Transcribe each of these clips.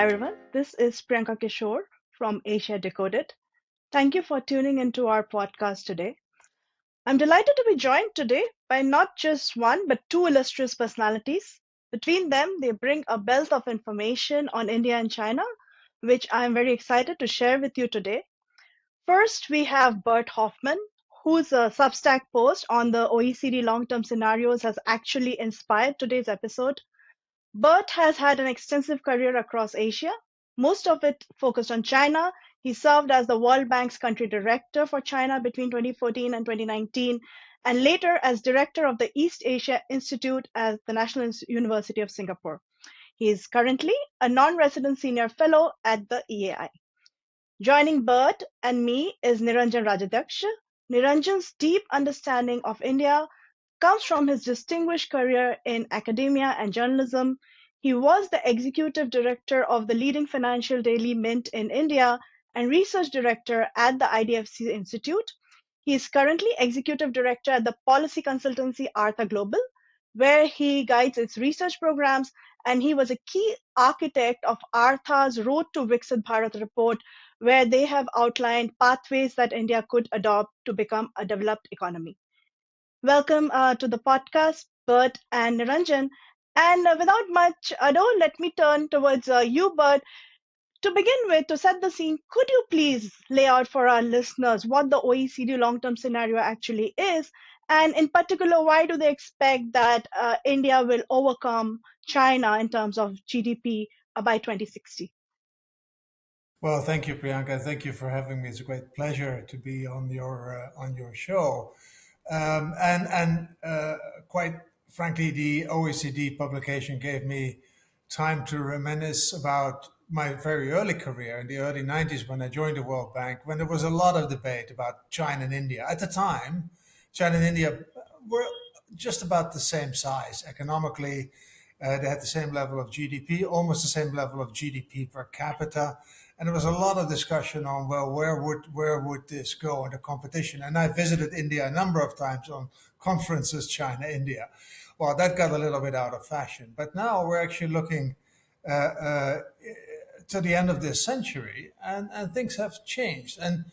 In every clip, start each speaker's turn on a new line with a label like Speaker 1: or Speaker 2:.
Speaker 1: Hi everyone, this is Priyanka Kishore from Asia Decoded. Thank you for tuning into our podcast today. I'm delighted to be joined today by not just one but two illustrious personalities. Between them, they bring a wealth of information on India and China, which I'm very excited to share with you today. First, we have Bert Hofman, whose Substack post on the OECD long term scenarios has actually inspired today's episode. Bert has had an extensive career across Asia, most of it focused on China. He served as the World Bank's country director for China between 2014 and 2019, and later as director of the East Asia Institute at the National University of Singapore. He is currently a non resident senior fellow at the EAI. Joining Bert and me is Niranjan Rajadhyaksha. Niranjan's deep understanding of India comes from his distinguished career in academia and journalism. He was the executive director of the leading financial daily Mint in India and research director at the IDFC Institute. He is currently executive director at the policy consultancy Artha Global, where he guides its research programs, and he was a key architect of Artha's Road to Viksit Bharat report, where they have outlined pathways that India could adopt to become a developed economy. Welcome to the podcast, Bert and Niranjan. And without much ado, let me turn towards you, Bert. To begin with, to set the scene, could you please lay out for our listeners what the OECD long term scenario actually is? And in particular, why do they expect that India will overcome China in terms of GDP by 2060?
Speaker 2: Well, thank you, Priyanka. Thank you for having me. It's a great pleasure to be on your show. And quite frankly, the OECD publication gave me time to reminisce about my very early career in the early 90s when I joined the World Bank, when there was a lot of debate about China and India. At the time, China and India were just about the same size economically. They had the same level of GDP, almost the same level of GDP per capita, and there was a lot of discussion on, well, where would this go in the competition? And I visited India a number of times on conferences, China, India. Well, that got a little bit out of fashion, but now we're actually looking uh, uh, to the end of this century, and things have changed. And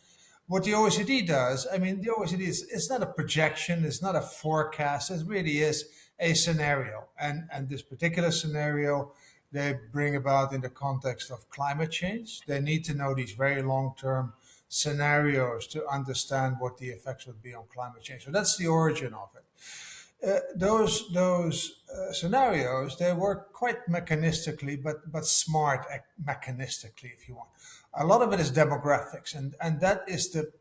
Speaker 2: what the OECD does, I mean, the OECD is it's not a projection, it's not a forecast, it really is a scenario. And this particular scenario they bring about in the context of climate change. They need to know these very long-term scenarios to understand what the effects would be on climate change. So that's the origin of it. Those scenarios they work quite mechanistically, but smart mechanistically, if you want. A lot of it is demographics, and that is the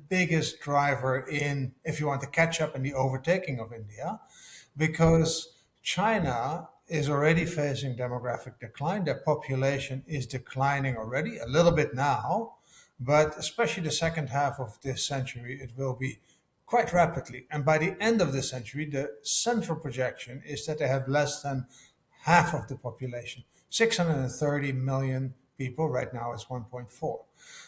Speaker 2: biggest driver in, if you want, to catch up in the overtaking of India, because China is already facing demographic decline. Their population is declining already a little bit now, but especially the second half of this century, it will be quite rapidly. And by the end of the century, the central projection is that they have less than half of the population, 630 million people. Right now it's 1.4.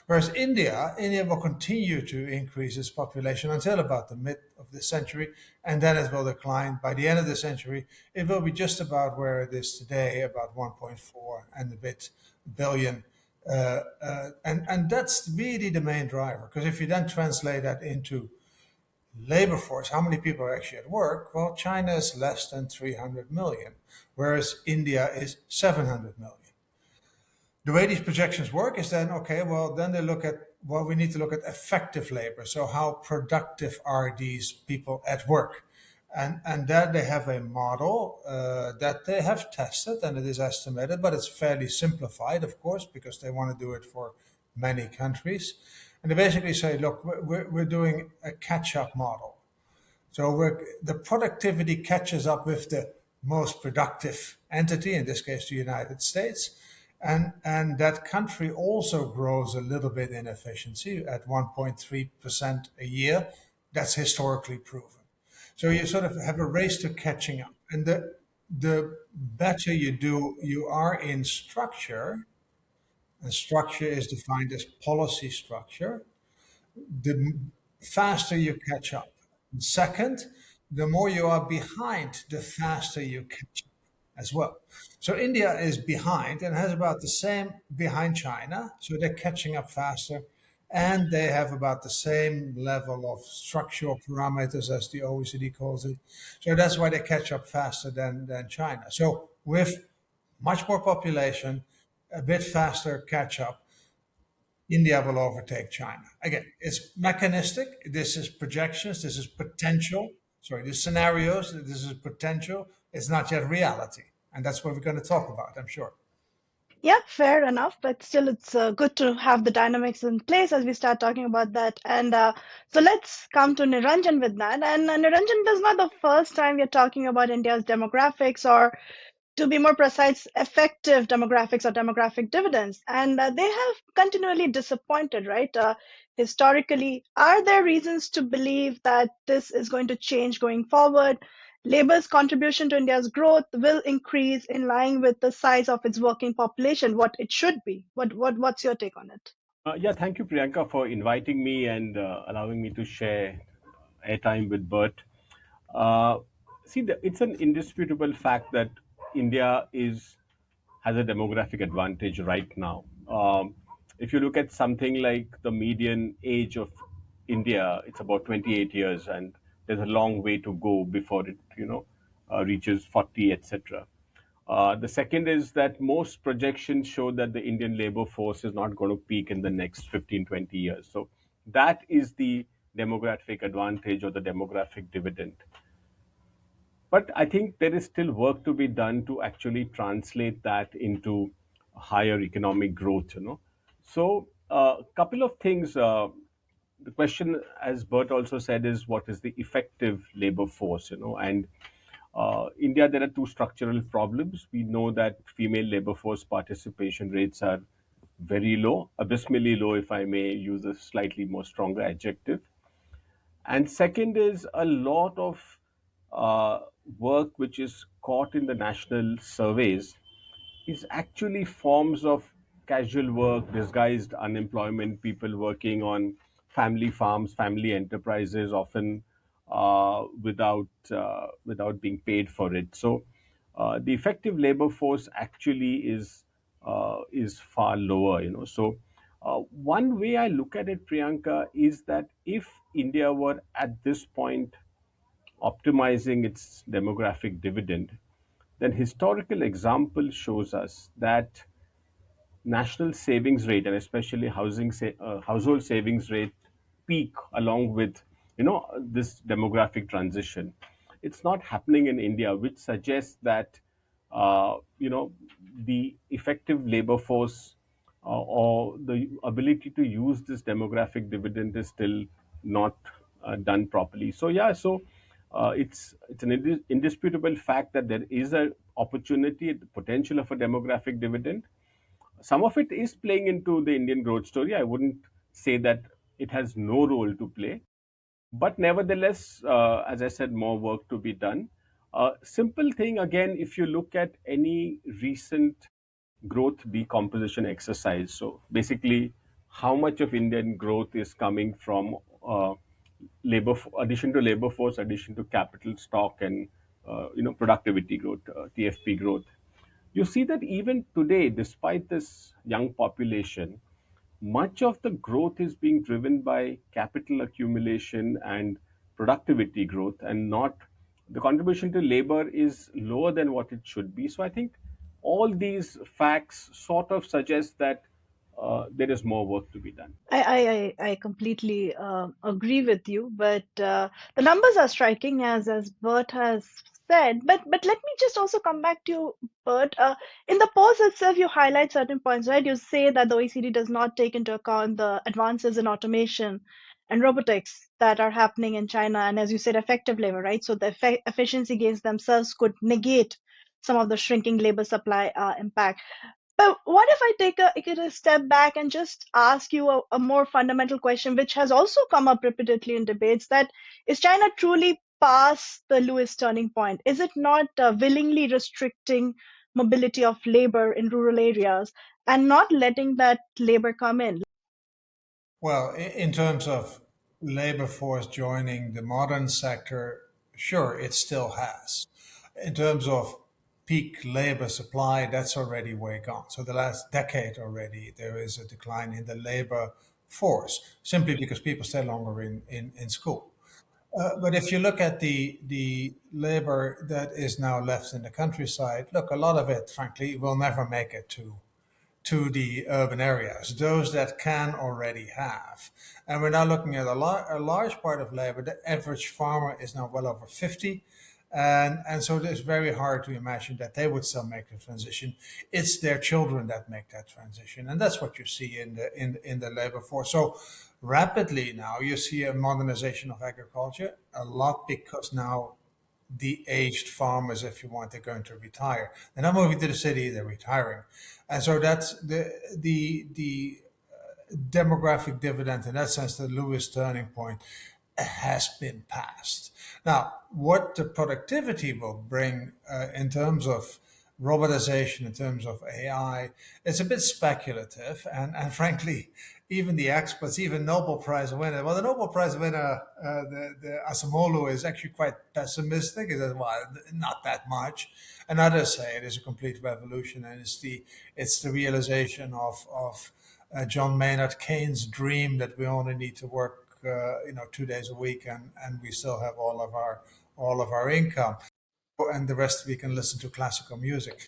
Speaker 2: Whereas India will continue to increase its population until about the mid of the century, and then it will decline. By the end of the century, it will be just about where it is today, about 1.4 and a bit billion. And that's really the main driver. Because if you then translate that into labor force, how many people are actually at work? Well, China is less than 300 million, whereas India is 700 million. The way these projections work is then, okay, well, then they look at, well, we need to look at effective labor. So how productive are these people at work? And that they have a model that they have tested and it is estimated, but it's fairly simplified, of course, because they want to do it for many countries. And they basically say, look, we're doing a catch-up model. So the productivity catches up with the most productive entity, in this case, the United States. And that country also grows a little bit in efficiency at 1.3% a year. That's historically proven. So you sort of have a race to catching up. And the better you are in structure, and structure is defined as policy structure, the faster you catch up. And second, the more you are behind, the faster you catch up. as well. So India is behind and has about the same behind China. So they're catching up faster. And they have about the same level of structural parameters as the OECD calls it. So that's why they catch up faster than China. So with much more population, a bit faster catch up, India will overtake China. Again, it's mechanistic. This is projections. This is potential. Sorry, this scenarios. This is potential. It's not yet reality. And that's what we're going to talk about, I'm sure.
Speaker 1: Yeah, fair enough, but still, it's good to have the dynamics in place as we start talking about that. And so let's come to Niranjan with that. And Niranjan, this is not the first time we're talking about India's demographics, or to be more precise, effective demographics or demographic dividends. And they have continually disappointed, right? Historically, are there reasons to believe that this is going to change going forward? Labor's contribution to India's growth will increase in line with the size of its working population, what it should be. What's your take on it?
Speaker 3: Yeah, thank you, Priyanka, for inviting me and allowing me to share airtime with Bert. Uh, it's an indisputable fact that India is has a demographic advantage right now. If you look at something like the median age of India, it's about 28 years, and there's a long way to go before it, reaches 40, etc. The second is that most projections show that the Indian labor force is not going to peak in the next 15, 20 years. So that is the demographic advantage or the demographic dividend. But I think there is still work to be done to actually translate that into higher economic growth. So a couple of things. The question, as Bert also said, is what is the effective labor force? And India, there are two structural problems. We know that female labor force participation rates are very low, abysmally low, if I may use a slightly more stronger adjective. And second is a lot of uh, work which is caught in the national surveys is actually forms of casual work, disguised unemployment, people working on family farms, family enterprises, often without being paid for it. So the effective labor force actually is far lower. So one way I look at it, Priyanka, is that if India were at this point optimizing its demographic dividend, then historical example shows us that national savings rate and especially household savings rate peak along with this demographic transition. It's not happening in India, which suggests that the effective labor force or the ability to use this demographic dividend is still not done properly. So yeah, so it's an indisputable fact that there is a opportunity, the potential of a demographic dividend. Some of it is playing into the Indian growth story. I wouldn't say that it has no role to play, but nevertheless, as I said, more work to be done. Simple thing again, if you look at any recent growth decomposition exercise, so basically, how much of Indian growth is coming from addition to labor force, addition to capital stock, and productivity growth, TFP growth. You see that even today, despite this young population, much of the growth is being driven by capital accumulation and productivity growth, and not the contribution to labor is lower than what it should be. So I think all these facts sort of suggest that there is more work to be done.
Speaker 1: I completely agree with you, but the numbers are striking, as Bert has said. But let me just also come back to you, Bert. In the post itself, you highlight certain points, right? You say that the OECD does not take into account the advances in automation and robotics that are happening in China, and as you said, effective labor, right? So the efficiency gains themselves could negate some of the shrinking labor supply impact. But what if I take a step back and just ask you a more fundamental question, which has also come up repeatedly in debates, that is China truly past the Lewis turning point? Is it not willingly restricting mobility of labor in rural areas and not letting that labor come in?
Speaker 2: Well, in terms of labor force joining the modern sector, sure, it still has. In terms of peak labor supply, that's already way gone. So the last decade already, there is a decline in the labor force simply because people stay longer in school. But if you look at the labor that is now left in the countryside, look, a lot of it, frankly, will never make it to the urban areas, those that can already have. And we're now looking at a large part of labor. The average farmer is now well over 50. And so it's very hard to imagine that they would still make the transition. It's their children that make that transition. And that's what you see in the labor force. So rapidly now you see a modernization of agriculture, a lot because now the aged farmers, if you want, they're going to retire. They're not moving to the city; they're retiring, and so that's the demographic dividend in that sense. The Lewis turning point has been passed. Now, what the productivity will bring in terms of robotization, in terms of AI, it's a bit speculative. And frankly, even the experts, even Nobel Prize winner, well, the Nobel Prize winner, the Asamoah is actually quite pessimistic. He says, well, not that much. And others say it is a complete revolution, and it's the realization of John Maynard Keynes' dream that we only need to work, 2 days a week, and we still have all of our income, and the rest we can listen to classical music.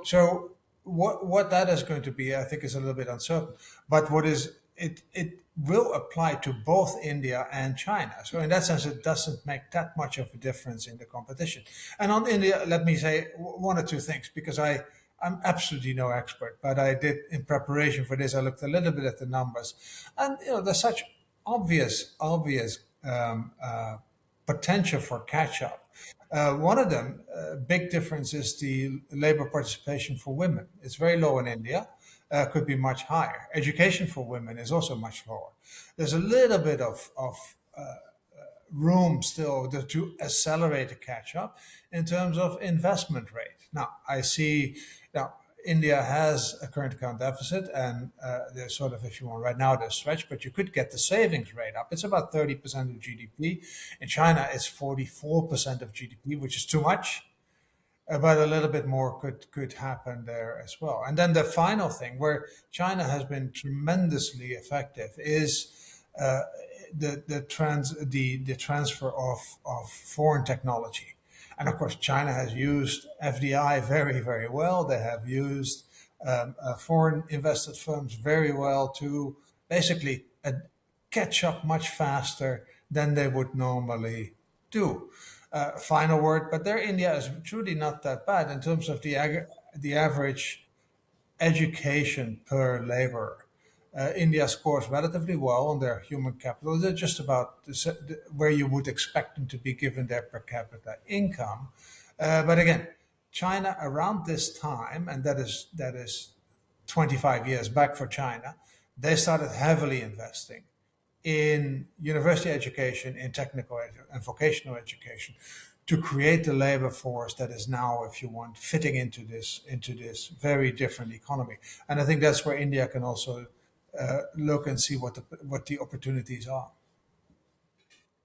Speaker 2: So what that is going to be, I think, is a little bit uncertain. But what is it will apply to both India and China. So in that sense, it doesn't make that much of a difference in the competition. And on India, let me say one or two things because I'm absolutely no expert, but I did in preparation for this. I looked a little bit at the numbers, and there's such obvious potential for catch up. One of them, big difference, is the labor participation for women. It's very low in India, could be much higher. Education for women is also much lower. There's a little bit of room still to accelerate the catch up in terms of investment rate. Now, I see now India has a current account deficit, and there's sort of, if you want, right now they're stretched, but you could get the savings rate up. It's about 30% of GDP. In China, it's 44% of GDP, which is too much, but a little bit more could happen there as well. And then the final thing, where China has been tremendously effective, is the transfer of foreign technology. And of course, China has used FDI very, very well. They have used foreign invested firms very well to basically catch up much faster than they would normally do. Final word, but there India is truly not that bad in terms of the average education per laborer. India scores relatively well on their human capital. They're just about where you would expect them to be given their per capita income. But again, China around this time, and that is 25 years back for China, they started heavily investing in university education, in and vocational education, to create the labor force that is now, if you want, fitting into this very different economy. And I think that's where India can also look and see what the opportunities are.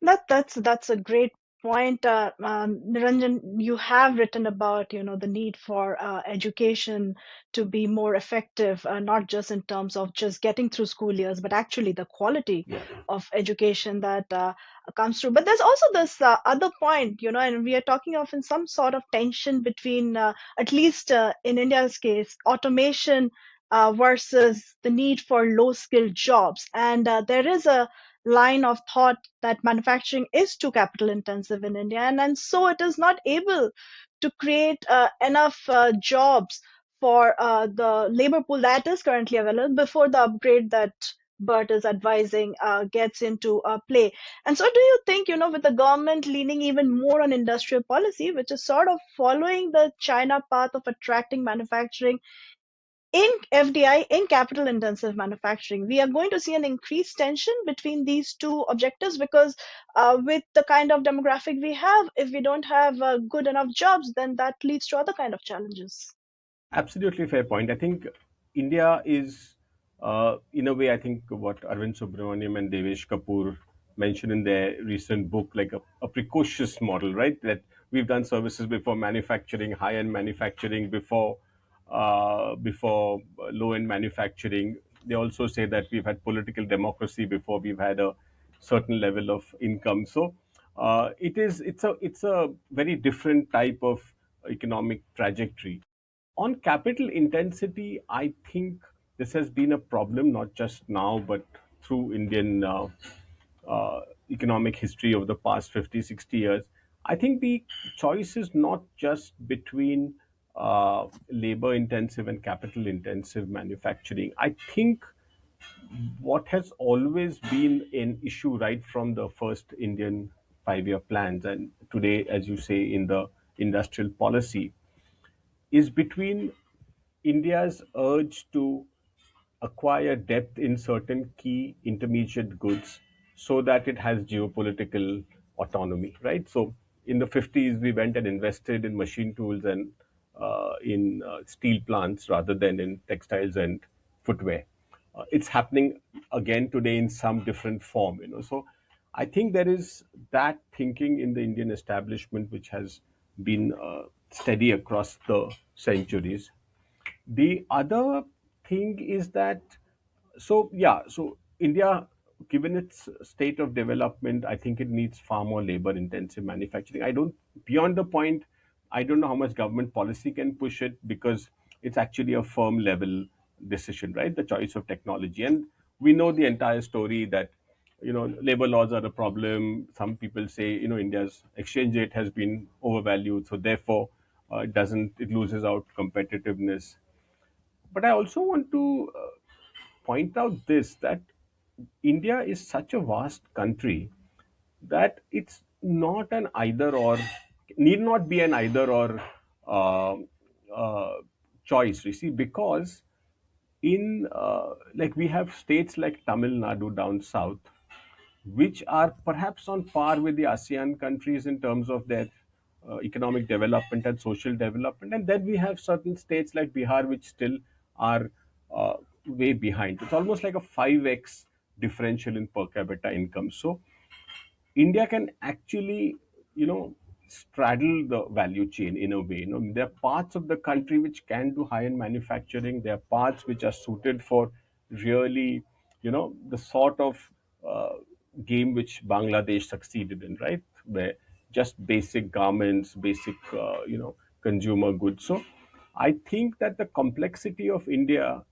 Speaker 1: That's a great point, Niranjan. You have written about the need for education to be more effective, not just in terms of just getting through school years, but actually the quality
Speaker 3: Yeah.
Speaker 1: of education that comes through. But there's also this other point, and we are talking of in some sort of tension between, at least in India's case, automation versus the need for low-skilled jobs, and there is a line of thought that manufacturing is too capital intensive in India, and so it is not able to create enough jobs for the labor pool that is currently available before the upgrade that Bert is advising gets into play. And so, do you think, with the government leaning even more on industrial policy, which is sort of following the China path of attracting manufacturing in FDI, in capital intensive manufacturing, we are going to see an increased tension between these two objectives because with the kind of demographic we have, if we don't have good enough jobs, then that leads to other kind of challenges.
Speaker 3: Absolutely fair point. I think India is, in a way, I think what Arvind Subramaniam and Devesh Kapoor mentioned in their recent book, like a precocious model, right? That we've done services before manufacturing, high end manufacturing before low end manufacturing. They also say that we've had political democracy before we've had a certain level of income. So it's a very different type of economic trajectory. On capital intensity, I think this has been a problem not just now, but through Indian economic history over the past 50, 60 years. I think the choice is not just between labor intensive and capital intensive manufacturing. I think what has always been an issue right from the first Indian 5 year plans, and today, as you say, in the industrial policy, is between India's urge to acquire depth in certain key intermediate goods so that it has geopolitical autonomy, right? So in the 50s, we went and invested in machine tools and in steel plants rather than in textiles and footwear. It's happening again today in some different form, So I think there is that thinking in the Indian establishment which has been steady across the centuries. The other thing is that, so India, given its state of development, I think it needs far more labor intensive manufacturing. I don't, beyond the point, I don't know how much government policy can push it, because it's actually a firm level decision, right? The choice of technology. And we know the entire story that, labor laws are a problem. Some people say, India's exchange rate has been overvalued. So therefore, it loses out competitiveness. But I also want to point out this, that India is such a vast country that it's not an either or, need not be an either or uh, uh, choice, you see, because in like we have states like Tamil Nadu down south, which are perhaps on par with the ASEAN countries in terms of their economic development and social development. And then we have certain states like Bihar, which still are way behind. It's almost like a 5x differential in per capita income. So India can actually, straddle the value chain in a way. There are parts of the country which can do high-end manufacturing. There are parts which are suited for really, the sort of uh, game which Bangladesh succeeded in, right? Where just basic garments, basic, consumer goods. So I think that the complexity of India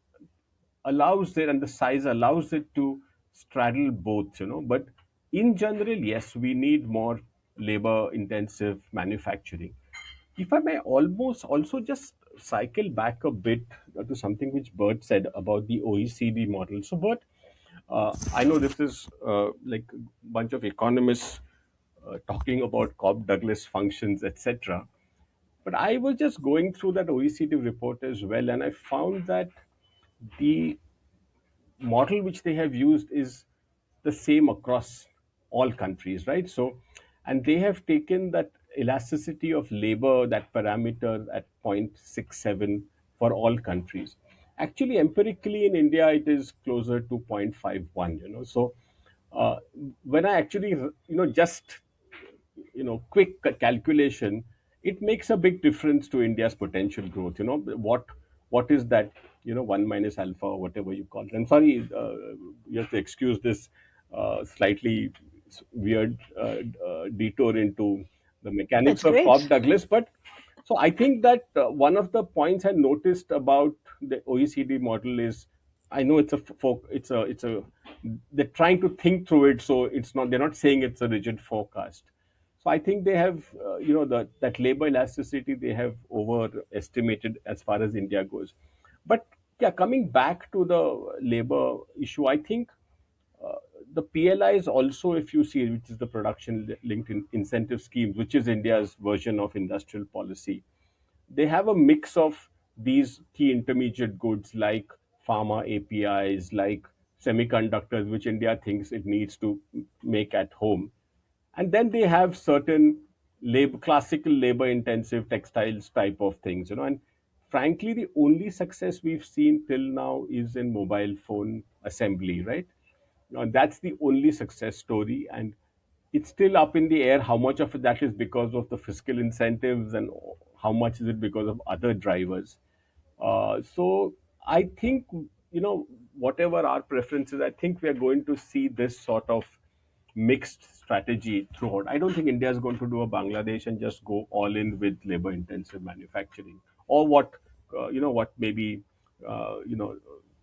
Speaker 3: allows it, and the size allows it to straddle both, but in general, yes, we need more labor intensive manufacturing. If I may almost also just cycle back a bit to something which Bert said about the OECD model. So Bert, I know this is like a bunch of economists talking about Cobb Douglas functions, etc. But I was just going through that OECD report as well, and I found that the model which they have used is the same across all countries, right? So, and they have taken that elasticity of labor, that parameter at 0.67 for all countries. Actually, empirically in India, it is closer to 0.51, So, uh, when I actually, just quick calculation, it makes a big difference to India's potential growth. What is that, 1 minus alpha or whatever you call it. I'm sorry, you have to excuse this slightly weird detour into the mechanics
Speaker 1: It's
Speaker 3: of
Speaker 1: great.
Speaker 3: Cobb Douglas. But so I think that one of the points I noticed about the OECD model is, I know it's a they're trying to think through it, so it's not, they're not saying it's a rigid forecast. So I think they have, that labor elasticity they have overestimated as far as India goes. But yeah, coming back to the labor issue, I think uh, the PLIs also, if you see, which is the production linked incentive schemes, which is India's version of industrial policy, they have a mix of these key intermediate goods like pharma APIs, like semiconductors, which India thinks it needs to make at home. And then they have certain classical labor intensive textiles type of things, and frankly, the only success we've seen till now is in mobile phone assembly, right? That's the only success story. And it's still up in the air how much of that is because of the fiscal incentives and how much is it because of other drivers. So I think, whatever our preferences, I think we are going to see this sort of mixed strategy throughout. I don't think India is going to do a Bangladesh and just go all in with labor intensive manufacturing, or what maybe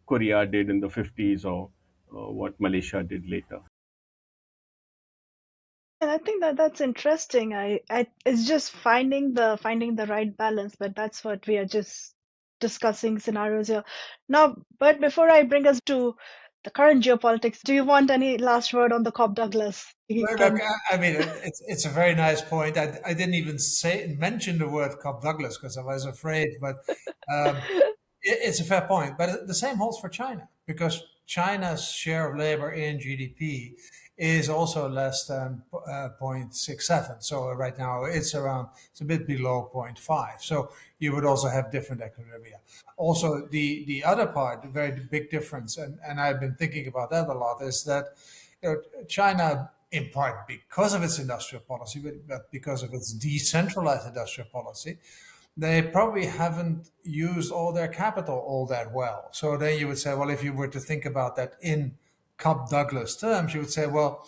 Speaker 3: Korea did in the 50s, or what Malaysia did later.
Speaker 1: And I think that that's interesting. It's just finding the right balance, but that's what we are just discussing scenarios here. Now, but before I bring us to the current geopolitics, do you want any last word on the Cobb Douglas? You
Speaker 2: Look,
Speaker 1: can.
Speaker 2: I mean, it's a very nice point. I didn't even mention the word Cobb Douglas because I was afraid, but um, it's a fair point. But the same holds for China because China's share of labor in GDP is also less than 0.67. So right now it's a bit below zero point 0.5. So you would also have different equilibria. Also, the other part, the very big difference, and I've been thinking about that a lot, is that China, in part because of its industrial policy, but because of its decentralized industrial policy, they probably haven't used all their capital all that well. So then you would say, well, if you were to think about that in Cobb Douglas terms, you would say, well,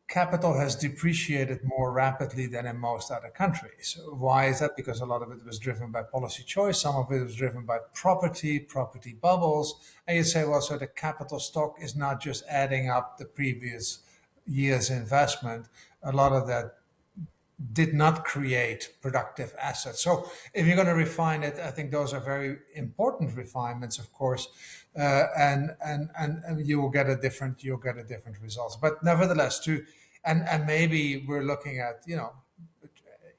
Speaker 2: capital has depreciated more rapidly than in most other countries. Why is that? Because a lot of it was driven by policy choice, some of it was driven by property bubbles. And you say, well, so the capital stock is not just adding up the previous year's investment. A lot of that did not create productive assets. So if you're going to refine it, I think those are very important refinements, of course, and you will get a different results. But nevertheless, and maybe we're looking at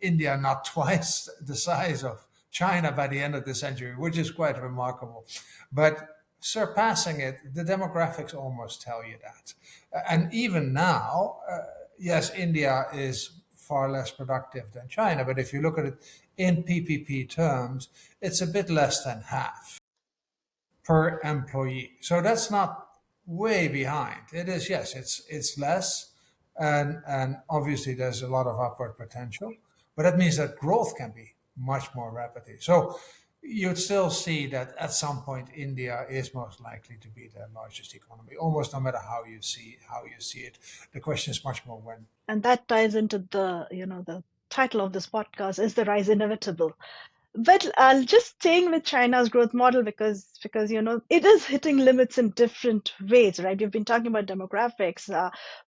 Speaker 2: India not twice the size of China by the end of the century, which is quite remarkable. But surpassing it, the demographics almost tell you that. And even now, yes, India is far less productive than China, but if you look at it in PPP terms, it's a bit less than half per employee. So that's not way behind. It is, yes, it's less, and obviously there's a lot of upward potential, but that means that growth can be much more rapidly. So you'd still see that at some point India is most likely to be the largest economy, almost no matter how you see it. The question is much more when.
Speaker 1: And that ties into the title of this podcast, is the rise inevitable? But I'll just staying with China's growth model because it is hitting limits in different ways, right? We've been talking about demographics,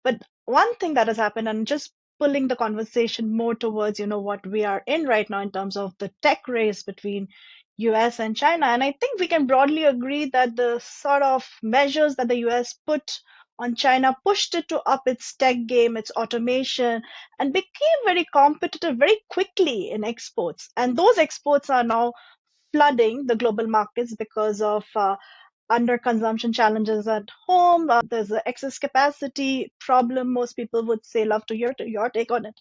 Speaker 1: but one thing that has happened, and just pulling the conversation more towards what we are in right now in terms of the tech race between US and China, and I think we can broadly agree that the sort of measures that the US put on China pushed it to up its tech game, its automation, and became very competitive very quickly in exports. And those exports are now flooding the global markets because of under consumption challenges at home. There's an excess capacity problem. Most people would say, love to hear your take on it.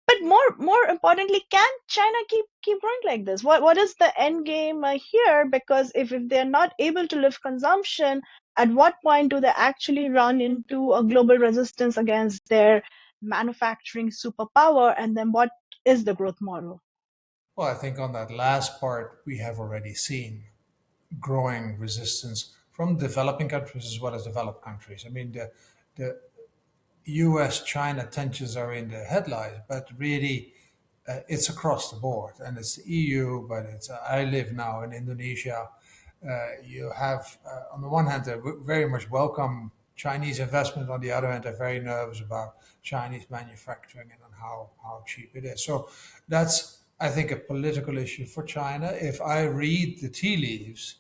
Speaker 1: But more importantly, can China keep growing like this? What is the end game here? Because if they're not able to lift consumption, at what point do they actually run into a global resistance against their manufacturing superpower? And then what is the growth model?
Speaker 2: Well, I think on that last part, we have already seen growing resistance from developing countries as well as developed countries. I mean, the US China tensions are in the headlines, but really it's across the board. And it's the EU, but I live now in Indonesia. You have, on the one hand, they very much welcome Chinese investment. On the other hand, they're very nervous about Chinese manufacturing and on how cheap it is. So that's, I think, a political issue for China. If I read the tea leaves,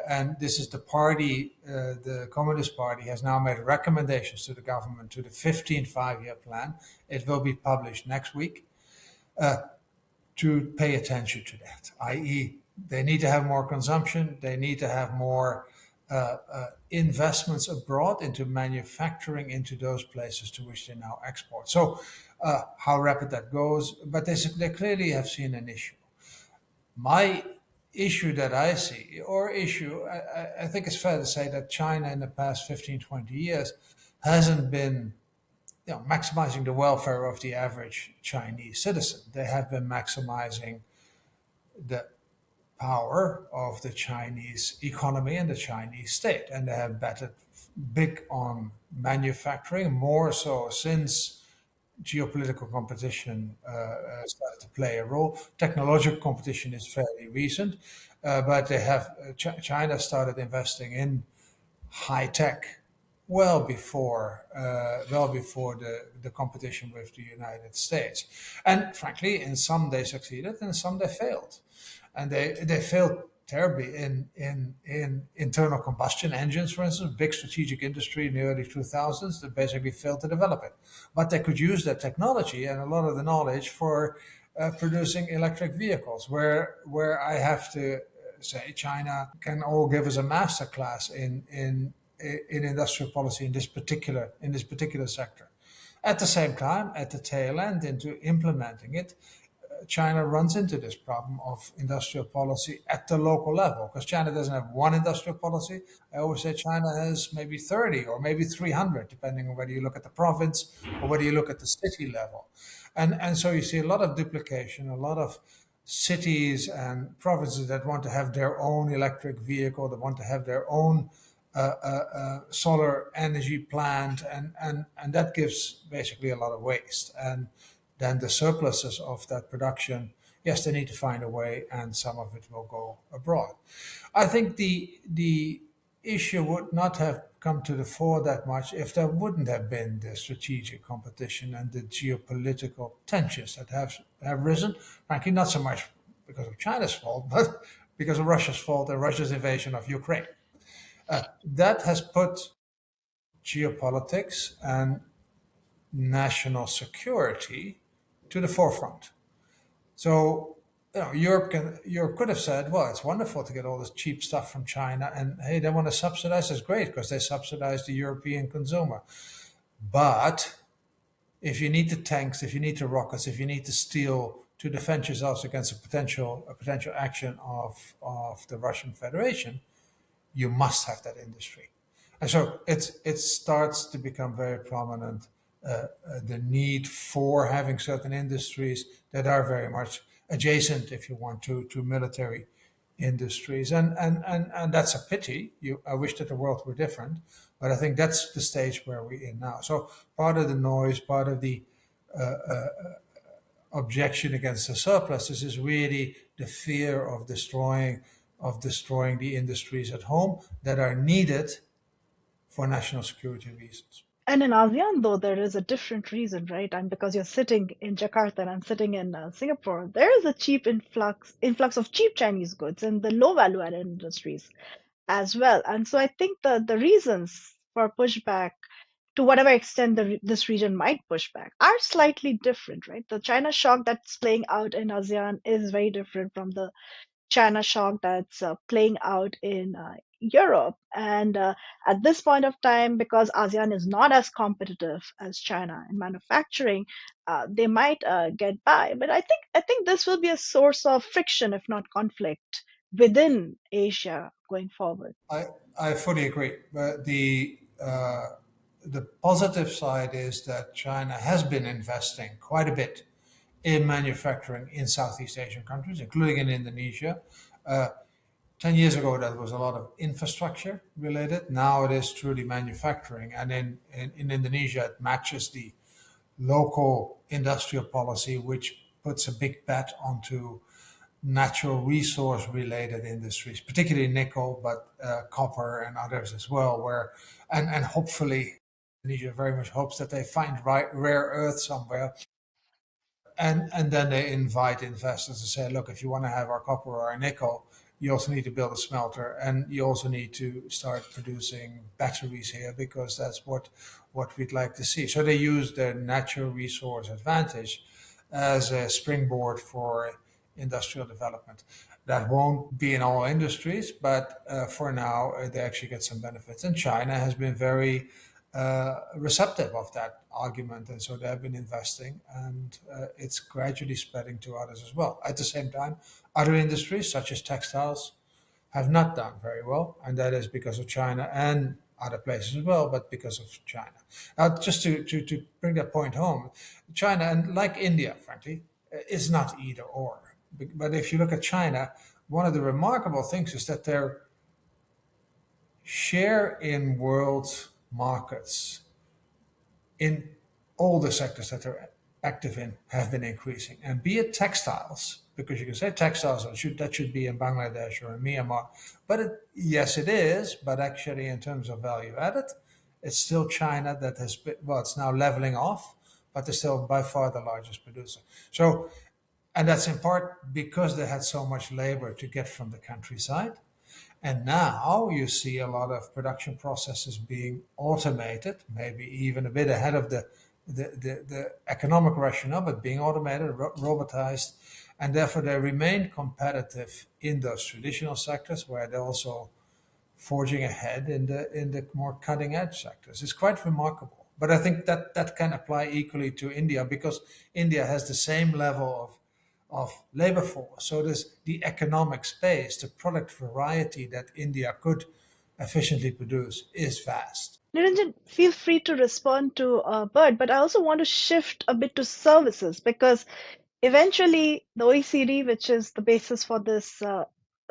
Speaker 2: and this is the party, the Communist Party has now made recommendations to the government to the 15th five-year plan. It will be published next week to pay attention to that, i.e., they need to have more consumption, they need to have more investments abroad into manufacturing into those places to which they now export. So, how rapid that goes, but they clearly have seen an issue. My issue that I see, or issue, I think it's fair to say that China in the past 15, 20 years hasn't been maximizing the welfare of the average Chinese citizen. They have been maximizing the power of the Chinese economy and the Chinese state, and they have betted big on manufacturing, more so since geopolitical competition started to play a role. Technological competition is fairly recent, but they have China started investing in high tech well before the competition with the United States. And frankly, in some they succeeded, and some they failed, and they failed terribly in internal combustion engines, for instance, big strategic industry in the early 2000s that basically failed to develop it. But they could use that technology and a lot of the knowledge for producing electric vehicles, where I have to say China can all give us a master class in industrial policy in this particular sector. At the same time, at the tail end, into implementing it, China runs into this problem of industrial policy at the local level, because China doesn't have one industrial policy. I always say China has maybe 30 or maybe 300, depending on whether you look at the province or whether you look at the city level. And so you see a lot of duplication, a lot of cities and provinces that want to have their own electric vehicle, that want to have their own solar energy plant, and that gives basically a lot of waste. And then the surpluses of that production, yes, they need to find a way, and some of it will go abroad. I think the issue would not have come to the fore that much if there wouldn't have been the strategic competition and the geopolitical tensions that have risen. Frankly, not so much because of China's fault, but because of Russia's fault and Russia's invasion of Ukraine. That has put geopolitics and national security to the forefront. So, Europe could have said, well, it's wonderful to get all this cheap stuff from China, and hey, they want to subsidize. It's great because they subsidize the European consumer. But if you need the tanks, if you need the rockets, if you need the steel to defend yourselves against a potential action of the Russian Federation, you must have that industry. And so it starts to become very prominent, the need for having certain industries that are very much adjacent, if you want to military industries. And that's a pity. I wish that the world were different, but I think that's the stage where we're in now. So part of the noise, part of the objection against the surpluses is really the fear of destroying the industries at home that are needed for national security reasons.
Speaker 1: And in ASEAN, though, there is a different reason, right? And because you're sitting in Jakarta and I'm sitting in Singapore, there is a cheap influx of cheap Chinese goods in the low value added industries as well. And so I think the reasons for pushback, to whatever extent this region might push back, are slightly different, right? The China shock that's playing out in ASEAN is very different from the China shock that's playing out in Europe. And at this point of time, because ASEAN is not as competitive as China in manufacturing, they might get by. But I think this will be a source of friction, if not conflict, within Asia going forward.
Speaker 2: I, I fully agree. But the positive side is that China has been investing quite a bit in manufacturing in Southeast Asian countries, including in Indonesia. Uh, 10 years ago, that was a lot of infrastructure related. Now it is truly manufacturing. And in Indonesia, it matches the local industrial policy, which puts a big bet onto natural resource related industries, particularly nickel, but copper and others as well, and hopefully Indonesia very much hopes that they find rare earth somewhere, and then they invite investors to say, look, if you want to have our copper or our nickel, you also need to build a smelter, and you also need to start producing batteries here because that's what we'd like to see. So they use their natural resource advantage as a springboard for industrial development. That won't be in all industries, but for now, they actually get some benefits. And China has been very receptive of that argument, and so they've been investing, and it's gradually spreading to others as well. At the same time, other industries such as textiles have not done very well, and that is because of China and other places as well, but because of China. Just to bring that point home, China, and like India, frankly, is not either or. But if you look at China, one of the remarkable things is that their share in world markets in all the sectors that they're active in have been increasing. And be it textiles, because you can say textiles that should be in Bangladesh or in Myanmar, but yes, it is. But actually, in terms of value added, it's still China that has been, well, it's now leveling off, but they're still by far the largest producer. So, and that's in part because they had so much labor to get from the countryside. And now you see a lot of production processes being automated, maybe even a bit ahead of the economic rationale, but being automated, robotized, and therefore they remain competitive in those traditional sectors where they're also forging ahead in the more cutting edge sectors. It's quite remarkable. But I think that that can apply equally to India because India has the same level of labor force. So there's the economic space, the product variety that India could efficiently produce is vast.
Speaker 1: Niranjan, feel free to respond to Bert, but I also want to shift a bit to services because eventually the OECD, which is the basis for this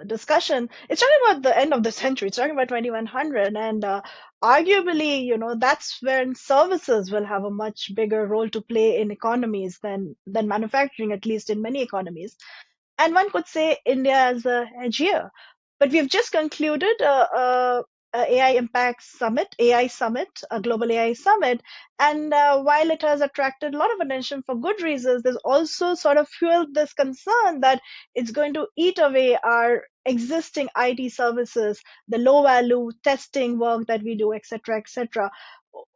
Speaker 1: discussion, it's talking about the end of the century. It's talking about 2100, and arguably, that's when services will have a much bigger role to play in economies than manufacturing, at least in many economies. And one could say India is a hedge here. But we've just concluded a AI Impact Summit, AI Summit, a global AI summit. And while it has attracted a lot of attention for good reasons, there's also sort of fueled this concern that it's going to eat away our existing IT services, the low value testing work that we do, etc., etc.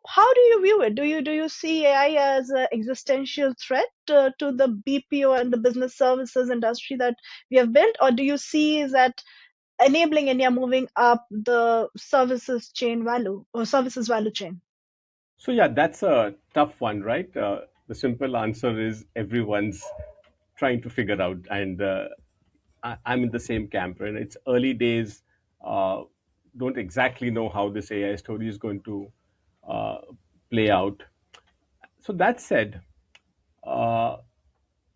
Speaker 1: How do you view it? Do you see AI as an existential threat to the BPO and the business services industry that we have built, or do you see that enabling India moving up the services chain value or services value chain?
Speaker 3: So yeah, that's a tough one, right? The simple answer is everyone's trying to figure out, and I'm in the same camp. And it's early days. Uh, don't exactly know how this AI story is going to uh, play out. So that said, uh,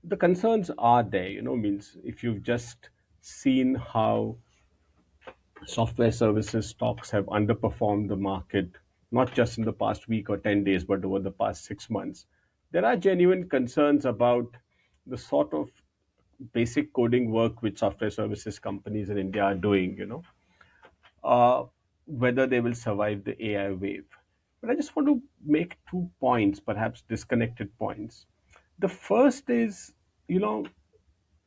Speaker 3: the concerns are there. Means if you've just seen how software services stocks have underperformed the market, not just in the past week or 10 days, but over the past 6 months. There are genuine concerns about the sort of basic coding work which software services companies in India are doing, uh, whether they will survive the AI wave. But I just want to make 2 points, perhaps disconnected points. The first is, you know,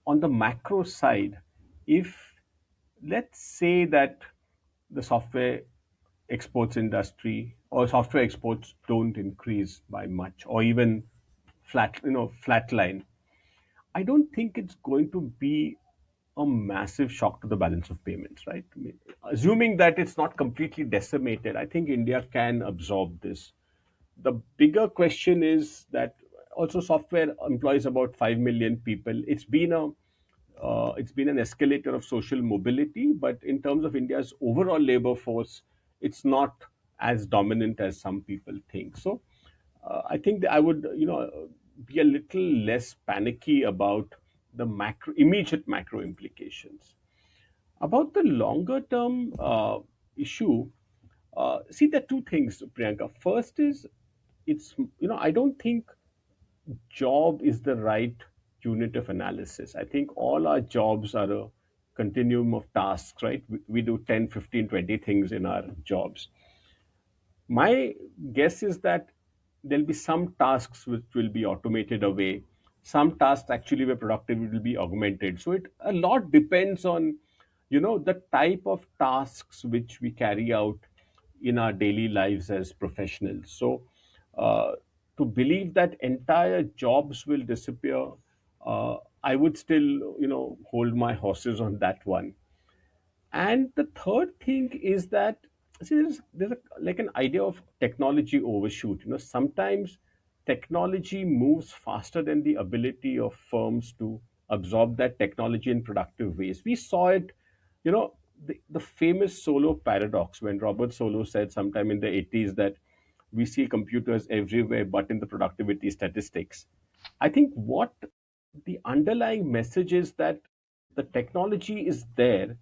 Speaker 3: on the macro side, if let's say that the software exports industry or software exports don't increase by much or even flatline, I don't think it's going to be a massive shock to the balance of payments, right? I mean, assuming that it's not completely decimated, I think India can absorb this. The bigger question is that also software employs about 5 million people. It's been an escalator of social mobility, but in terms of India's overall labor force, it's not as dominant as some people think. So I think that I would, be a little less panicky about the immediate macro implications. About the longer term issue, see, there are two things, Priyanka. First is, I don't think job is the right unit of analysis. I think all our jobs are a continuum of tasks, right? We do 10, 15, 20 things in our jobs. My guess is that there'll be some tasks which will be automated away. Some tasks actually where productivity will be augmented. So it a lot depends on, the type of tasks which we carry out in our daily lives as professionals. So to believe that entire jobs will disappear, I would still, hold my horses on that one. And the third thing is that, see, like an idea of technology overshoot. Sometimes technology moves faster than the ability of firms to absorb that technology in productive ways. We saw it, the famous Solo paradox, when Robert Solo said sometime in the 80s that we see computers everywhere but in the productivity statistics. I think what the underlying message is that the technology is there,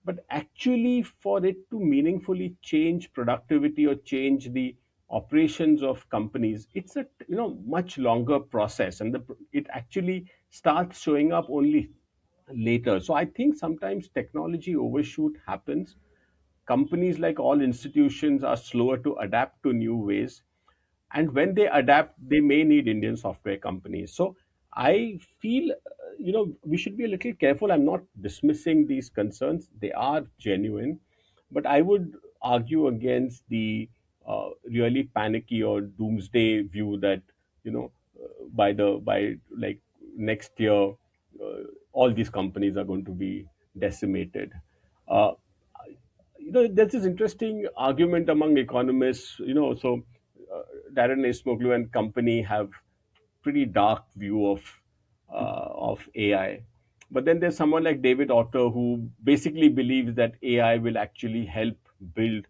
Speaker 3: but actually for it to meaningfully change productivity or change the operations of companies, it's a much longer process, and it actually starts showing up only later. So I think sometimes technology overshoot happens. Companies, like all institutions, are slower to adapt to new ways, and when they adapt, they may need Indian software companies. So I feel we should be a little careful. I'm not dismissing these concerns, they are genuine, but I would argue against the really panicky or doomsday view that by like next year, all these companies are going to be decimated. uh, there's this interesting argument among economists. Darren Acemoglu and company have pretty dark view of AI. But then there's someone like David Otter who basically believes that AI will actually help build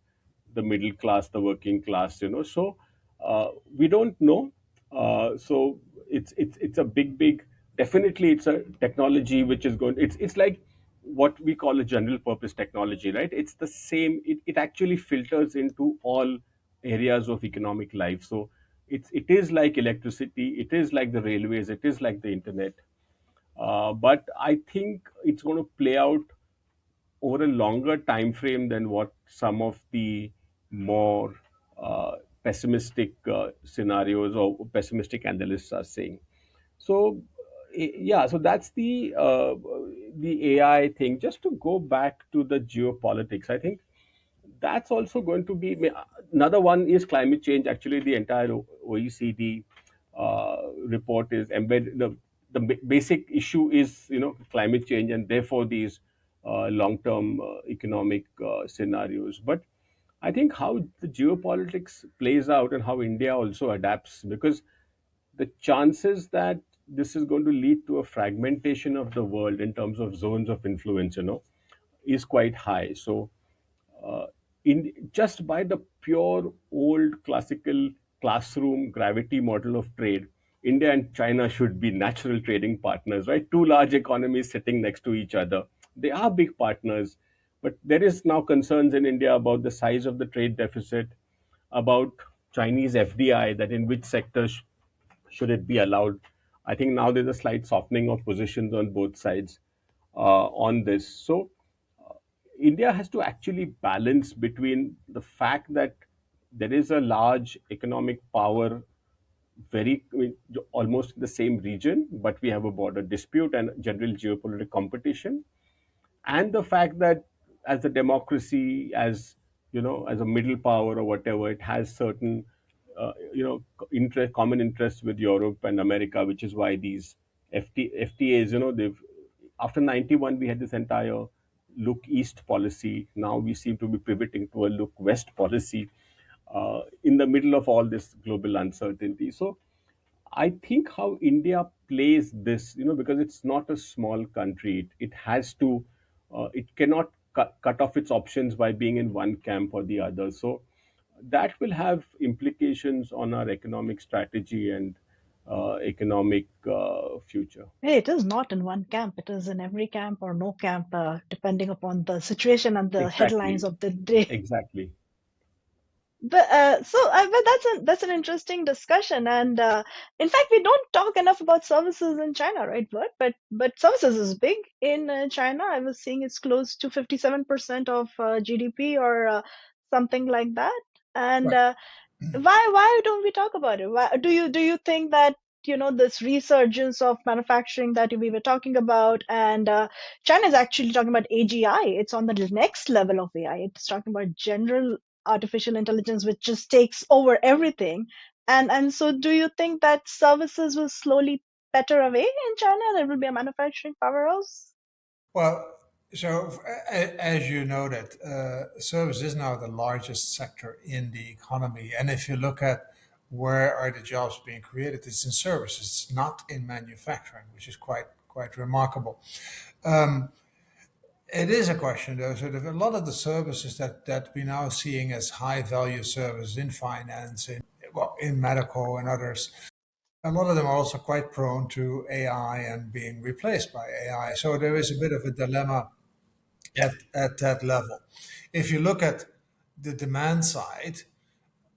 Speaker 3: the middle class, the working class. We don't know. So it's a big. Definitely, it's a technology which is going. It's like what we call a general purpose technology, right? It's the same. It actually filters into all areas of economic life. So it is like electricity, it is like the railways, it is like the internet. But I think it's going to play out over a longer time frame than what some of the more pessimistic scenarios or pessimistic analysts are saying. So yeah, so that's the AI thing. Just to go back to the geopolitics, I think that's also going to be another one is climate change. Actually, the entire OECD report is embedded. The basic issue is climate change, and therefore these long-term economic scenarios. But I think how the geopolitics plays out and how India also adapts, because the chances that this is going to lead to a fragmentation of the world in terms of zones of influence, is quite high. So uh, in just by the pure old classical classroom gravity model of trade, India and China should be natural trading partners, right? Two large economies sitting next to each other. They are big partners, but there is now concerns in India about the size of the trade deficit, about Chinese FDI, that in which sectors should it be allowed. I think now there's a slight softening of positions on both sides on this. So India has to actually balance between the fact that there is a large economic power, almost in the same region, but we have a border dispute and general geopolitical competition, and the fact that as a democracy, as a middle power or whatever, it has certain common interests with Europe and America, which is why these FTAs, they've after 91 we had this entire look east policy. Now we seem to be pivoting to a look west policy in the middle of all this global uncertainty. So I think how India plays this, because it's not a small country, it has to, it cannot cut off its options by being in one camp or the other. So that will have implications on our economic strategy and economic future.
Speaker 1: Hey, it is not in one camp. It is in every camp or no camp, depending upon the situation and the headlines
Speaker 3: Exactly.
Speaker 1: of the day.
Speaker 3: Exactly.
Speaker 1: But that's an interesting discussion, and in fact, we don't talk enough about services in China, right, Bert? But services is big in China. I was seeing it's close to 57% of GDP or something like that. And
Speaker 2: Right.
Speaker 1: why don't we talk about it? Why, do you think that this resurgence of manufacturing that we were talking about, and China is actually talking about AGI. It's on the next level of AI. It's talking about general artificial intelligence, which just takes over everything. And so, do you think that services will slowly petter away in China? There will be a manufacturing powerhouse.
Speaker 2: Well, so as you noted, service is now the largest sector in the economy, and if you look at where are the jobs being created, it's in services, it's not in manufacturing, which is quite remarkable. Um, It is a question, though. Sort of a lot of the services that we're now seeing as high value services in finance, in well, in medical and others, a lot of them are also quite prone to AI and being replaced by AI. So there is a bit of a dilemma at that level. If you look at the demand side,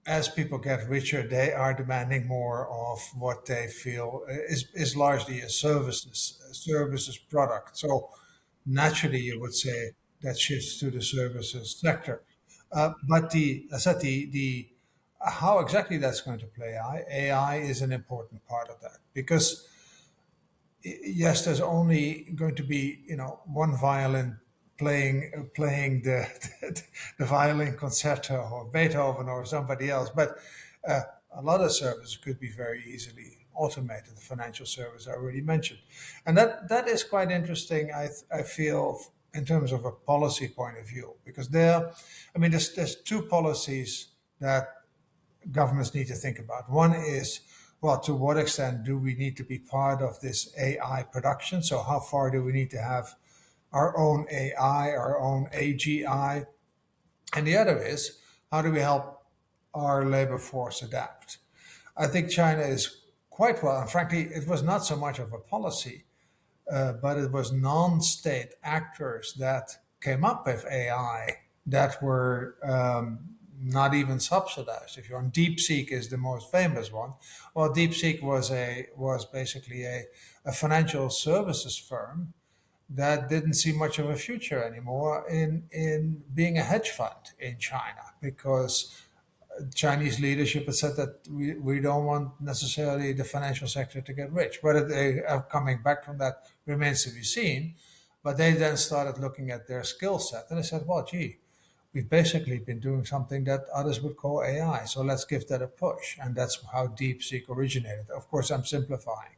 Speaker 2: as people get richer, they are demanding more of what they feel is largely a services product. So naturally, you would say that shifts to the services sector. But I said the how exactly that's going to play out, AI is an important part of that because yes, there's only going to be one violin playing the violin concerto or Beethoven or somebody else, but uh, a lot of services could be very easily automated. The financial service I already mentioned, and that is quite interesting. I feel in terms of a policy point of view because I mean, there's two policies that governments need to think about. One is, well, to what extent do we need to be part of this AI production? So, how far do we need to have our own AI, our own AGI? And the other is, how do we help our labor force adapt? I think China is quite well, and frankly, it was not so much of a policy, but it was non-state actors that came up with AI that were not even subsidized. If you're on DeepSeek is the most famous one. Well, DeepSeek was basically a financial services firm that didn't see much of a future anymore in being a hedge fund in China because Chinese leadership has said that we don't want necessarily the financial sector to get rich. Whether they are coming back from that remains to be seen. But they then started looking at their skill set and they said, well, gee, we've basically been doing something that others would call AI. So let's give that a push. And that's how DeepSeek originated. Of course, I'm simplifying.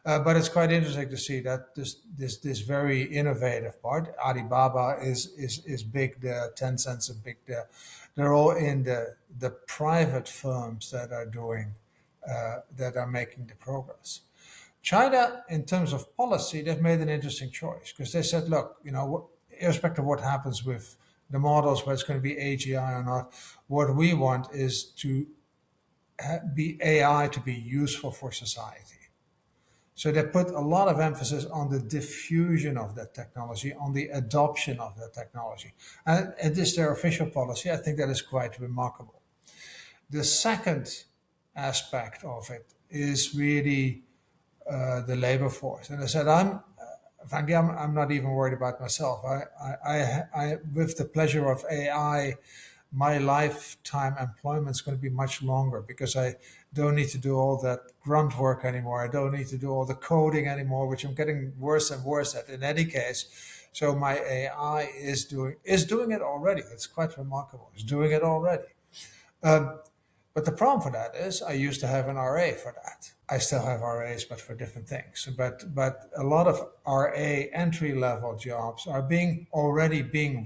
Speaker 2: But it's quite interesting to see that this very innovative part. Alibaba is big there. Tencent's a big there. They're all in the private firms that are doing that are making the progress. China, in terms of policy, they've made an interesting choice because they said, look, irrespective of what happens with the models, whether it's going to be AGI or not, what we want is to be AI to be useful for society. So they put a lot of emphasis on the diffusion of that technology, on the adoption of that technology. And it is their official policy. I think that is quite remarkable. The second aspect of it is really the labor force. And I said, frankly, I'm not even worried about myself. With the pleasure of AI, my lifetime employment is going to be much longer because I don't need to do all that grunt work anymore. I don't need to do all the coding anymore, which I'm getting worse and worse at in any case. So my AI is doing it already. It's quite remarkable. It's doing it already. Um, but the problem for that is I used to have an RA for that. I still have RAs, but for different things. But a lot of RA entry level jobs are being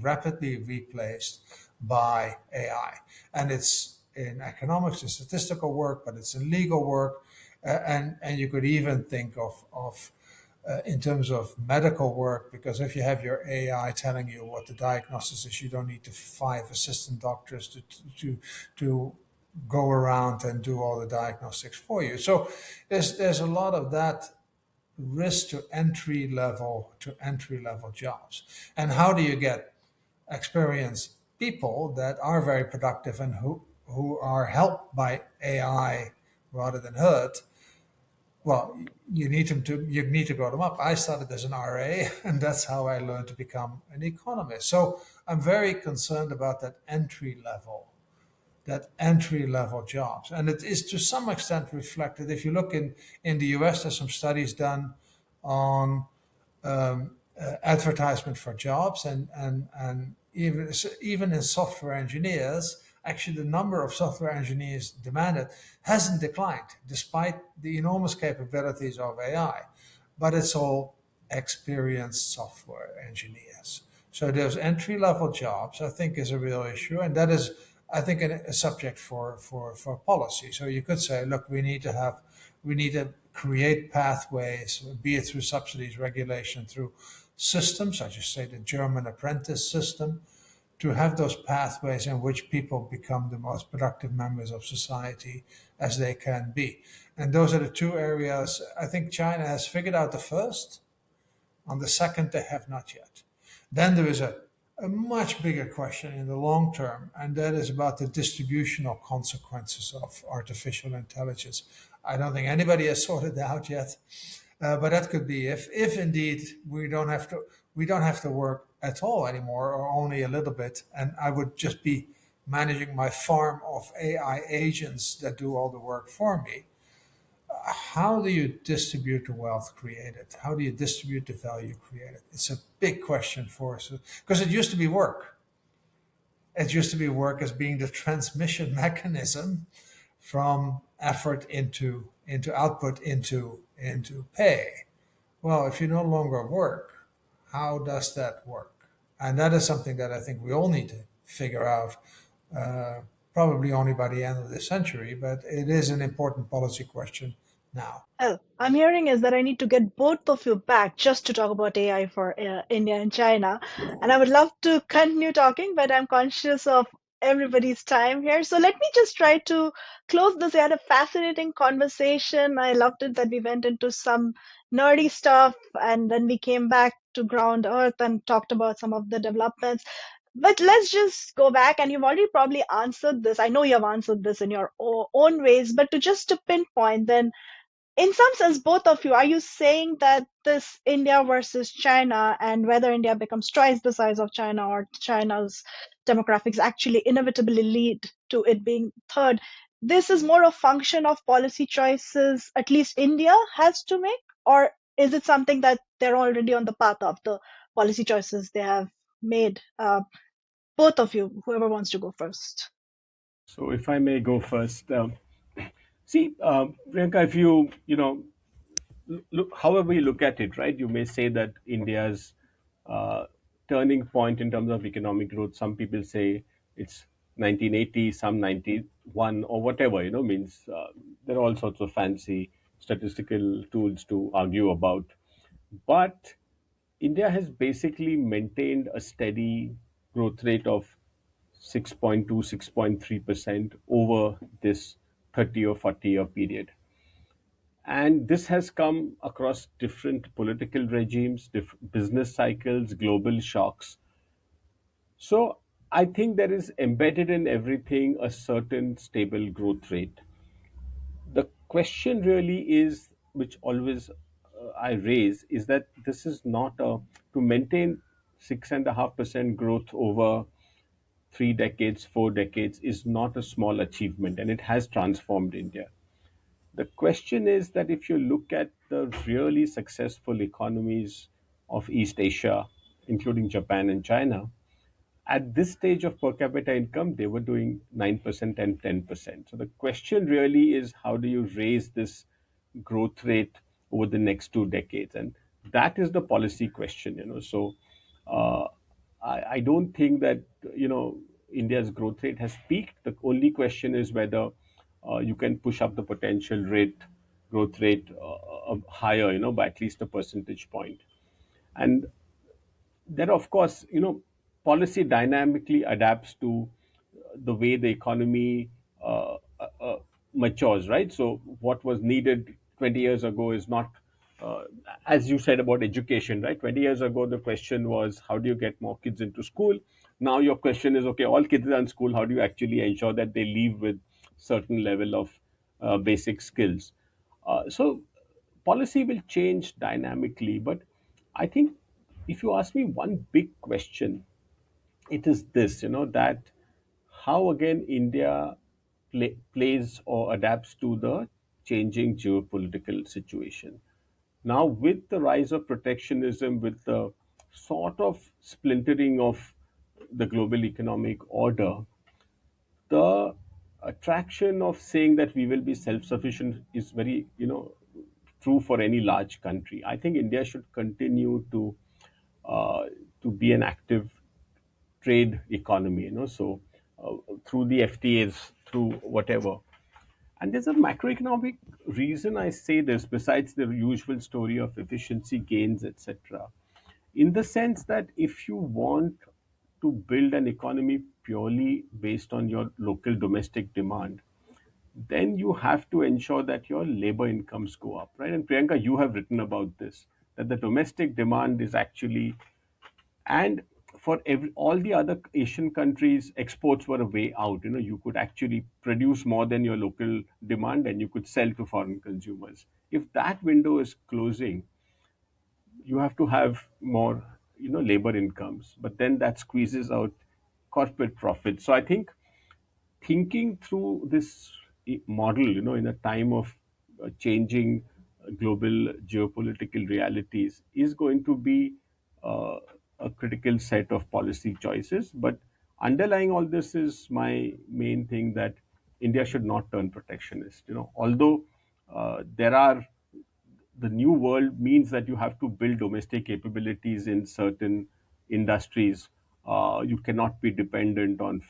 Speaker 2: rapidly replaced by AI, and it's in economics and statistical work, but it's in legal work, and you could even think of in terms of medical work, because if you have your AI telling you what the diagnosis is, you don't need to five assistant doctors to go around and do all the diagnostics for you. So there's a lot of that risk to entry level jobs. And how do you get experienced people that are very productive and who are helped by AI rather than hurt? Well, you need to grow them up. I started as an RA, and that's how I learned to become an economist. So I'm very concerned about that entry level jobs. And it is to some extent reflected. If you look in the US, there's some studies done on advertisement for jobs, and even in software engineers, actually the number of software engineers demanded hasn't declined despite the enormous capabilities of AI. But it's all experienced software engineers. So those entry level jobs, I think, is a real issue, and that is, I think, a subject for policy. So you could say, look, we need to create pathways, be it through subsidies, regulation, through systems, such as, say, the German apprentice system, to have those pathways in which people become the most productive members of society as they can be. And those are the two areas I think China has figured out the first. On the second, they have not yet. Then there is a much bigger question in the long term, and that is about the distributional consequences of artificial intelligence. I don't think anybody has sorted out yet, but that could be if indeed we don't have to work at all anymore, or only a little bit, and I would just be managing my farm of AI agents that do all the work for me. How do you distribute the wealth created? How do you distribute the value created? It's a big question for us because it used to be work. It used to be work as being the transmission mechanism from effort into output into pay. Well, if you no longer work, how does that work? And that is something that I think we all need to figure out, uh, probably only by the end of this century, but it is an important policy question now.
Speaker 1: Well, I'm hearing is that I need to get both of you back just to talk about AI for India and China. And I would love to continue talking, but I'm conscious of everybody's time here. So let me just try to close this. We had a fascinating conversation. I loved it that we went into some nerdy stuff and then we came back to ground earth and talked about some of the developments. But let's just go back, and you've already probably answered this. I know you have answered this in your own ways, but to pinpoint, then in some sense, both of you, are you saying that this India versus China and whether India becomes twice the size of China or China's demographics actually inevitably lead to it being third? This is more a function of policy choices, at least India has to make, or is it something that they're already on the path of the policy choices they have made? Both of you, whoever wants to go first.
Speaker 3: So, if I may go first, see, Priyanka, if look, however you look at it, right, you may say that India's uh, turning point in terms of economic growth, some people say it's 1980, some 91, or whatever, means there are all sorts of fancy statistical tools to argue about. But India has basically maintained a steady growth rate of 6.2, 6.3% over this 30 or 40-year period. And this has come across different political regimes, business cycles, global shocks. So I think there is embedded in everything a certain stable growth rate. The question really is, which always I raise, is that this is not to maintain 6.5% growth over 3 decades, 4 decades is not a small achievement, and it has transformed India. The question is that if you look at the really successful economies of East Asia, including Japan and China, at this stage of per capita income, they were doing 9% and 10%. So the question really is, how do you raise this growth rate over the next 2 decades? And that is the policy question. So uh, I don't think that, India's growth rate has peaked. The only question is whether you can push up the potential growth rate higher, by at least a percentage point. And there, of course, policy dynamically adapts to the way the economy matures, right? So what was needed 20 years ago is not, uh, as you said about education, right? 20 years ago the question was, how do you get more kids into school? Now your question is, okay, all kids are in school, how do you actually ensure that they leave with certain level of basic skills? So policy will change dynamically, but I think if you ask me one big question, it is this, that how again India plays or adapts to the changing geopolitical situation. Now, with the rise of protectionism, with the sort of splintering of the global economic order, the attraction of saying that we will be self-sufficient is very, true for any large country. I think India should continue uh, to be an active trade economy, so through the FTAs, through whatever. And there's a macroeconomic reason I say this, besides the usual story of efficiency gains, etc. in the sense that if you want to build an economy purely based on your local domestic demand, then you have to ensure that your labor incomes go up, right? And Priyanka, you have written about this, that the domestic demand is actually, and for all the other Asian countries, exports were a way out. You could actually produce more than your local demand and you could sell to foreign consumers. If that window is closing, you have to have more labor incomes, but then that squeezes out corporate profits. So I think thinking through this model, in a time of changing global geopolitical realities, is going to be uh, a critical set of policy choices. But underlying all this is my main thing, that India should not turn protectionist. Although there are the new world means that you have to build domestic capabilities in certain industries. You cannot be dependent on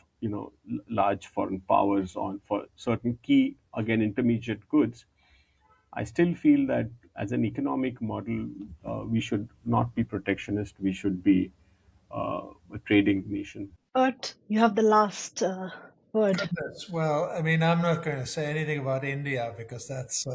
Speaker 3: large foreign powers on for certain key, again, intermediate goods. I still feel that as an economic model, we should not be protectionist. We should be a trading nation.
Speaker 1: But you have the last word.
Speaker 2: Goodness. Well, I mean, I'm not going to say anything about India because that's.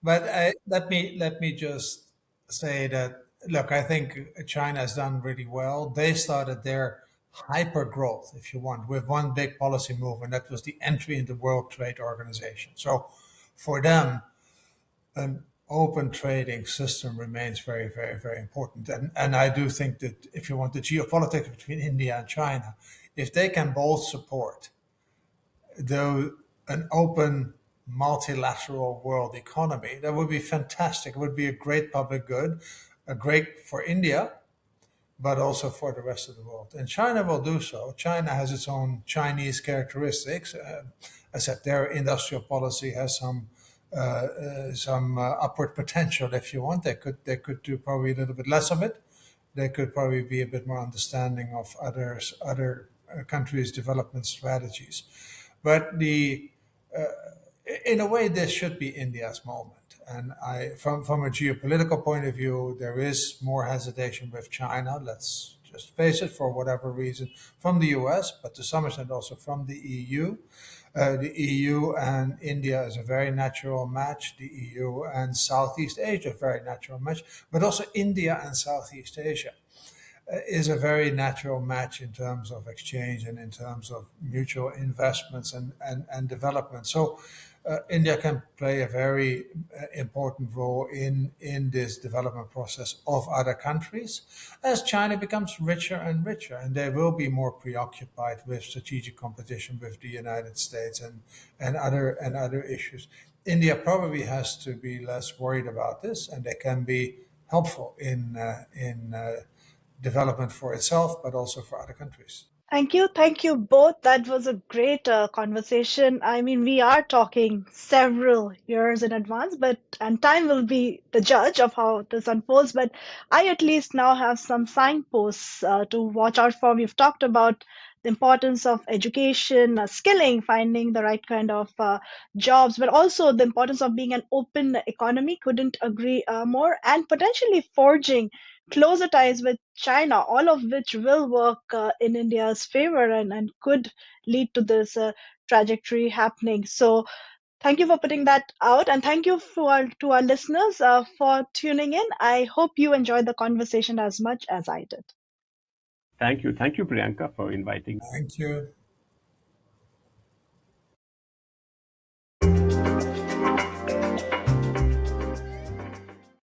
Speaker 2: But let me just say that look, I think China has done really well. They started their hyper growth, if you want, with one big policy move, and that was the entry into World Trade Organization. So, for them, an open trading system remains very, very, very important. And I do think that if you want the geopolitics between India and China, if they can both support though an open multilateral world economy, that would be fantastic. It would be a great public good, a great for India, but also for the rest of the world. And China will do so. China has its own Chinese characteristics. I said their industrial policy has some upward potential. If you want, they could do probably a little bit less of it. They could probably be a bit more understanding of other countries' development strategies. But in a way, this should be India's moment. And from a geopolitical point of view, there is more hesitation with China. Let's just face it, for whatever reason, from the US, but to some extent also from the EU. The EU and India is a very natural match. The EU and Southeast Asia, a very natural match. But also India and Southeast Asia is a very natural match in terms of exchange and in terms of mutual investments and development. So India can play a very important role in this development process of other countries as China becomes richer and richer, and they will be more preoccupied with strategic competition with the United States and other issues. India probably has to be less worried about this, and they can be helpful in development for itself, but also for other countries.
Speaker 1: Thank you both. That was a great conversation. I mean, we are talking several years in advance, but and time will be the judge of how this unfolds. But I at least now have some signposts to watch out for. We've talked about the importance of education, skilling, finding the right kind of jobs, but also the importance of being an open economy. Couldn't agree more, and potentially forging closer ties with China, all of which will work in India's favor and could lead to this trajectory happening. So, thank you for putting that out, and thank you to our listeners for tuning in. I hope you enjoyed the conversation as much as I did.
Speaker 3: Thank you, Priyanka, for inviting.
Speaker 2: Thank you.